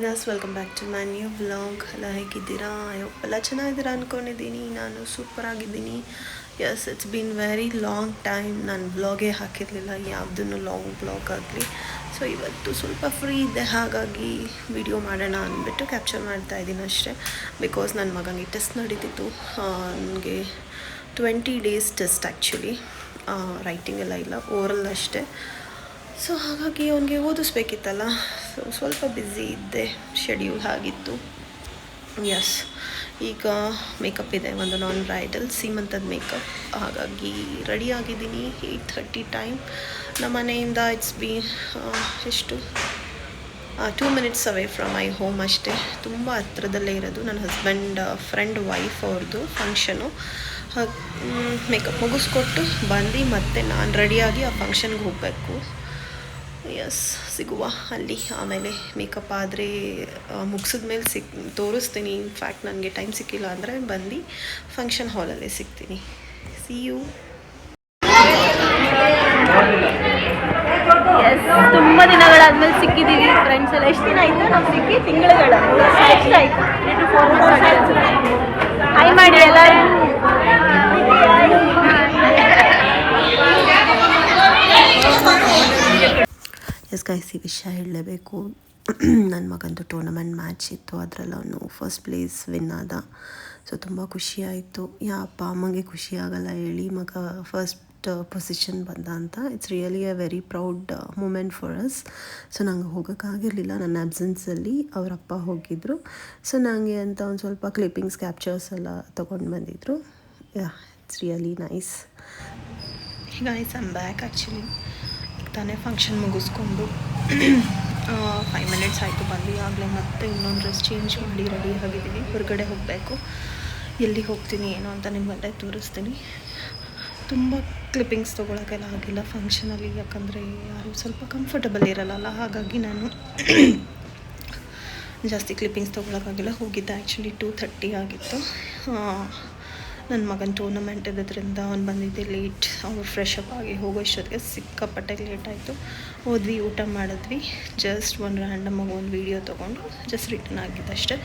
Guys, welcome back to my new vlog. ಎಲ್ಲ ಹೇಗಿದ್ದೀರಾ? ಎಲ್ಲ ಚೆನ್ನಾಗಿದ್ದೀರಾ ಅಂದ್ಕೊಂಡಿದ್ದೀನಿ. ನಾನು ಸೂಪರ್ ಆಗಿದ್ದೀನಿ. Yes, it's been very long time ನಾನು ವ್ಲಾಗೇ ಹಾಕಿರಲಿಲ್ಲ, ಯಾವುದನ್ನು ಲಾಂಗ್ ವ್ಲಾಗ್ ಆಗಲಿ. ಸೊ ಇವತ್ತು ಸ್ವಲ್ಪ ಫ್ರೀ ಇದ್ದೆ, ಹಾಗಾಗಿ ವಿಡಿಯೋ ಮಾಡೋಣ ಅಂದ್ಬಿಟ್ಟು ಕ್ಯಾಪ್ಚರ್ ಮಾಡ್ತಾ ಇದ್ದೀನಿ ಅಷ್ಟೇ. ಬಿಕಾಸ್ ನನ್ನ ಮಗನಿಗೆ ಟೆಸ್ಟ್ ನಡೀತಿತ್ತು. ನನಗೆ 20 days ಟೆಸ್ಟ್ ಆ್ಯಕ್ಚುಲಿ. ರೈಟಿಂಗ್ ಎಲ್ಲ ಇಲ್ಲ, ಓರಲ್ ಅಷ್ಟೇ. ಸೊ ಹಾಗಾಗಿ ಅವನಿಗೆ ಓದಿಸ್ಬೇಕಿತ್ತಲ್ಲ, ಸೊ ಸ್ವಲ್ಪ ಬ್ಯುಸಿ ಇದ್ದೆ, ಶೆಡ್ಯೂಲ್ ಆಗಿತ್ತು. ಎಸ್, ಈಗ ಮೇಕಪ್ ಇದೆ, ಒಂದು ನಾನ್ ಬ್ರೈಡಲ್ ಸೀಮಂತದ ಮೇಕಪ್. ಹಾಗಾಗಿ ರೆಡಿ ಆಗಿದ್ದೀನಿ. 8:30 ಟೈಮ್. ನಮ್ಮ ಮನೆಯಿಂದ ಇಟ್ಸ್ ಬಿ ಎಷ್ಟು 2 minutes away from my home ಅಷ್ಟೇ. ತುಂಬ ಹತ್ರದಲ್ಲೇ ಇರೋದು. ನನ್ನ ಹಸ್ಬೆಂಡ್ ಫ್ರೆಂಡ್ ವೈಫ್ ಅವ್ರದ್ದು ಫಂಕ್ಷನು. ಮೇಕಪ್ ಮುಗಿಸ್ಕೊಟ್ಟು ಬಂದು ಮತ್ತೆ ನಾನು ರೆಡಿಯಾಗಿ ಆ ಫಂಕ್ಷನ್ಗೆ ಹೋಗಬೇಕು. ಎಸ್, ಸಿಗುವ ಅಲ್ಲಿ. ಆಮೇಲೆ ಮೇಕಪ್ ಆದರೆ ಮುಗಿಸಿದ ಮೇಲೆ ತೋರಿಸ್ತೀನಿ. ಇನ್ಫ್ಯಾಕ್ಟ್ ನನಗೆ ಟೈಮ್ ಸಿಕ್ಕಿಲ್ಲ ಅಂದರೆ ಬಂದು ಫಂಕ್ಷನ್ ಹಾಲಲ್ಲೇ ಸಿಗ್ತೀನಿ. C you. ಎಸ್, ತುಂಬ ದಿನಗಳಾದ್ಮೇಲೆ ಸಿಕ್ಕಿದ್ದೀವಿ ಫ್ರೆಂಡ್ಸ್ ಎಲ್ಲ. ಎಷ್ಟು ದಿನ ಆಯಿತು ನಾವು ಸಿಕ್ಕಿ? ತಿಂಗಳುಗಳ ಎಷ್ಟಾಯಿತು? 3 to 4 months. ಹಾಯ್ ಮಾಡಿ ಎಲ್ಲರೂ. ಎಸ್ ಗೈಸ್, ಈ ವಿಷಯ ಹೇಳಲೇಬೇಕು. ನನ್ನ ಮಗಂದು ಟೂರ್ನಮೆಂಟ್ ಮ್ಯಾಚ್ ಇತ್ತು, ಅದರಲ್ಲಿ ಅವನು ಫಸ್ಟ್ ಪ್ಲೇಸ್ ವಿನ್ ಆದ. ಸೊ ತುಂಬ ಖುಷಿಯಾಯಿತು. ಅಪ್ಪ ಅಮ್ಮಂಗೆ ಖುಷಿ ಆಗಲ್ಲ ಹೇಳಿ, ಮಗ ಫಸ್ಟ್ ಪೊಸಿಷನ್ ಬಂದ ಅಂತ. It's really a very proud moment for us. So ನಂಗೆ ಹೋಗೋಕ್ಕಾಗಿರಲಿಲ್ಲ, ನನ್ನ ಅಬ್ಸೆನ್ಸಲ್ಲಿ ಅವರಪ್ಪ ಹೋಗಿದ್ದರು. ಸೊ ನನಗೆ ಅಂತ ಒಂದು ಸ್ವಲ್ಪ ಕ್ಲಿಪ್ಪಿಂಗ್ಸ್, ಕ್ಯಾಪ್ಚರ್ಸ್ ಎಲ್ಲ ತೊಗೊಂಡು ಬಂದಿದ್ದರು. It's really nice. Guys, I am back actually. ಈಗ ತಾನೇ ಫಂಕ್ಷನ್ ಮುಗಿಸ್ಕೊಂಡು 5 minutes ಆಯಿತು ಬಂದು. ಆಗಲೇ ಮತ್ತೆ ಇನ್ನೊಂದು ಡ್ರೆಸ್ ಚೇಂಜ್ ಮಾಡಿ ರೆಡಿ ಆಗಿದ್ದೀನಿ. ಹೊರಗಡೆ ಹೋಗಬೇಕು. ಎಲ್ಲಿಗೆ ಹೋಗ್ತೀನಿ ಏನೋ ಅಂತ ನಿಮ್ಮಲ್ಲೇ ತೋರಿಸ್ತೀನಿ. ತುಂಬ ಕ್ಲಿಪ್ಪಿಂಗ್ಸ್ ತೊಗೊಳಕ್ಕೆಲ್ಲ ಆಗಿಲ್ಲ ಫಂಕ್ಷನಲ್ಲಿ, ಯಾಕಂದರೆ ಯಾರು ಸ್ವಲ್ಪ ಕಂಫರ್ಟಬಲ್ ಇರಲ್ಲ. ಹಾಗಾಗಿ ನಾನು ಜಾಸ್ತಿ ಕ್ಲಿಪ್ಪಿಂಗ್ಸ್ ತೊಗೊಳಕ್ಕಾಗಿಲ್ಲ. ಹೋಗಿದ್ದೆ ಆ್ಯಕ್ಚುಲಿ 2:30 ಆಗಿತ್ತು. ನನ್ನ ಮಗನ ಟೂರ್ನಮೆಂಟ್ ಇರೋದ್ರಿಂದ ಅವ್ನು ಬಂದಿದ್ದೆ ಲೇಟ್. ಅವ್ರು ಫ್ರೆಶ್ ಅಪ್ ಆಗಿ ಹೋಗೋಷ್ಟೊತ್ತಿಗೆ ಸಿಕ್ಕಾಪಟ್ಟೆ ಲೇಟ್ ಆಯಿತು. ಹೋದ್ವಿ, ಊಟ ಮಾಡಿದ್ವಿ. ಜಸ್ಟ್ ಒಂದು ರ್ಯಾಂಡಮಾಗಿ ಒಂದು ವೀಡಿಯೋ ತೊಗೊಂಡು ಜಸ್ಟ್ ರಿಟರ್ನ್ ಆಗಿದ್ದೆ ಅಷ್ಟೇ.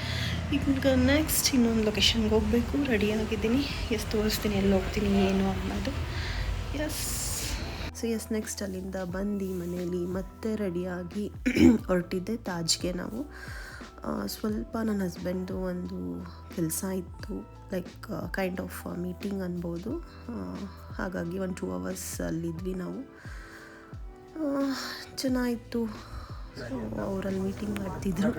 ಈಗ ನೆಕ್ಸ್ಟ್ ಇನ್ನೊಂದು ಲೊಕೇಶನ್ಗೆ ಹೋಗಬೇಕು. ರೆಡಿ ಆಗಿದ್ದೀನಿ. ತೋರಿಸ್ತೀನಿ ಎಲ್ಲಿ ಹೋಗ್ತೀನಿ ಏನು ಅನ್ನೋದು. ಎಸ್, ನೆಕ್ಸ್ಟ್ ಅಲ್ಲಿಂದ ಬಂದು ಮನೇಲಿ ಮತ್ತೆ ರೆಡಿಯಾಗಿ ಹೊರಟಿದ್ದೆ ತಾಜ್ಗೆ. ನಾವು ಸ್ವಲ್ಪ ನನ್ನ ಹಸ್ಬೆಂಡು ಒಂದು ಕೆಲಸ ಇತ್ತು, ಲೈಕ್ ಕೈಂಡ್ ಆಫ್ ಮೀಟಿಂಗ್ ಅನ್ಬೋದು. ಹಾಗಾಗಿ ಒಂದು 2 hours ಅಲ್ಲಿದ್ವಿ ನಾವು. ಚೆನ್ನಾಯಿತು. ಸೊ ಅವರಲ್ಲಿ ಮೀಟಿಂಗ್ ಮಾಡ್ತಿದ್ರು.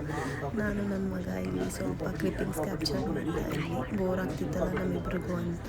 ನಾನು ನನ್ನ ಮಗ ಇಲ್ಲಿ ಸ್ವಲ್ಪ ಕ್ಲಿಪ್ಪಿಂಗ್ಸ್ ಕ್ಯಾಪ್ಚರ್ ಮಾಡ್ತಾ ಇದ್ವಿ. ಬೋರ್ ಆಗ್ತಿತ್ತಲ್ಲ ನಮ್ಮಿಬ್ರಿಗೂ ಅಂತ.